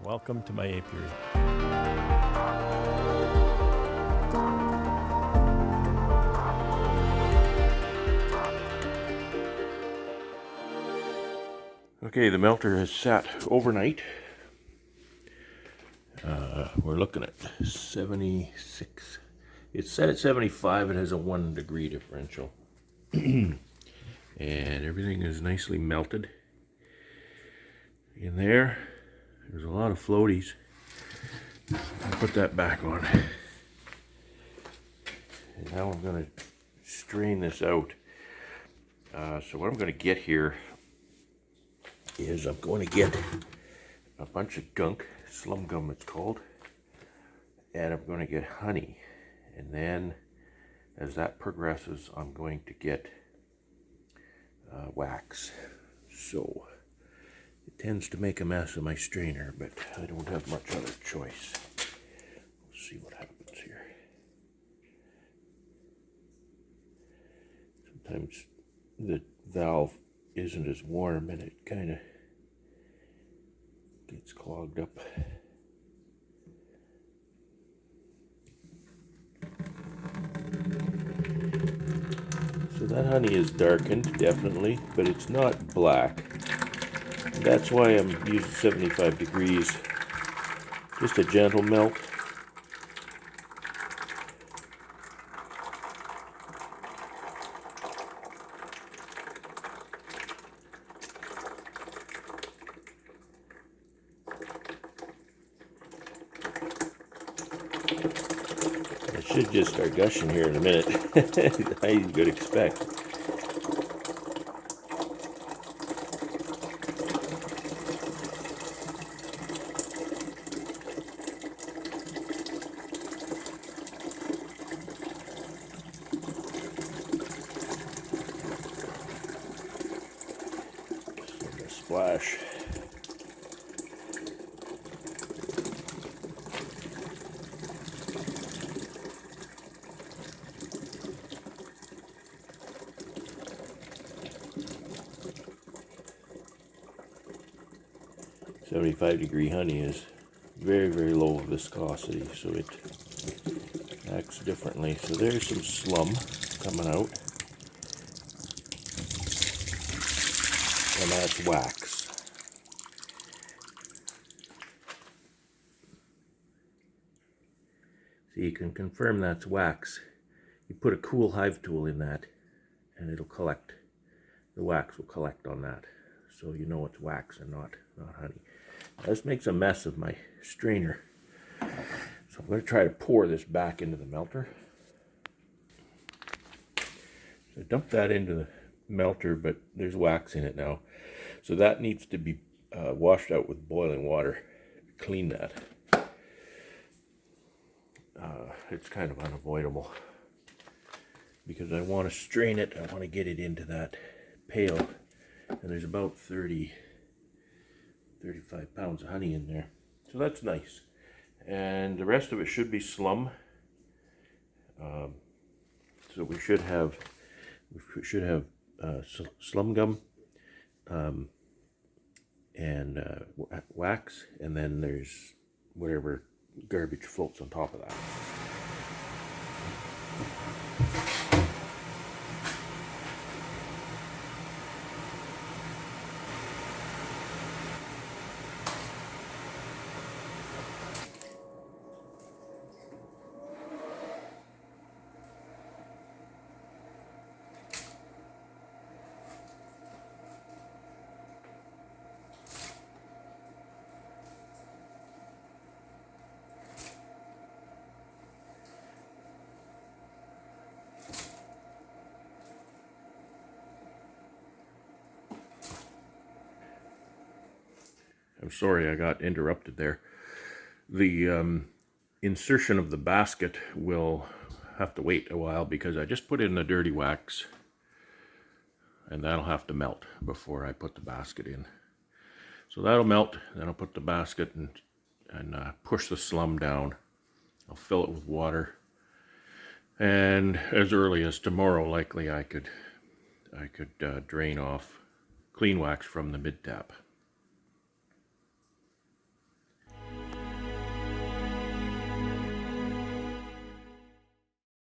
Welcome to my apiary. Okay, the melter has sat overnight. We're looking at 76. It's set at 75. It has a 1 degree differential. And everything is nicely melted in there. There's a lot of floaties. I'll put that back on. And now I'm going to strain this out. So what I'm going to get here is I'm going to get a bunch of gunk, slum gum it's called, and I'm going to get honey. And then as that progresses, I'm going to get wax. So it tends to make a mess of my strainer, but I don't have much other choice. We'll see what happens here. Sometimes the valve isn't as warm and it kind of gets clogged up. So that honey is darkened, definitely, but it's not black. That's why I'm using 75 degrees. Just a gentle melt. It should just start gushing here in a minute, as you would expect. Splash. .75-degree honey is very, very low viscosity, so it acts differently. So there's some slum coming out, and that's wax. So you can confirm that's wax. You put a cool hive tool in that, and it'll collect. The wax will collect on that, so you know it's wax and not honey. This makes a mess of my strainer, so I'm going to try to pour this back into the melter. So I dumped that into the melter, but there's wax in it now, so that needs to be washed out with boiling water. Clean that. It's kind of unavoidable because I want to strain it. I want to get it into that pail, and there's about 35 pounds of honey in there, so that's nice. And the rest of it should be slum. So we should have slum gum and wax, and then there's whatever garbage floats on top of that. I'm sorry I got interrupted there. The insertion of the basket will have to wait a while because I just put in the dirty wax, and that'll have to melt before I put the basket in. So that'll melt, then I'll put the basket and push the slum down. I'll fill it with water, and as early as tomorrow, likely I could drain off clean wax from the mid tap.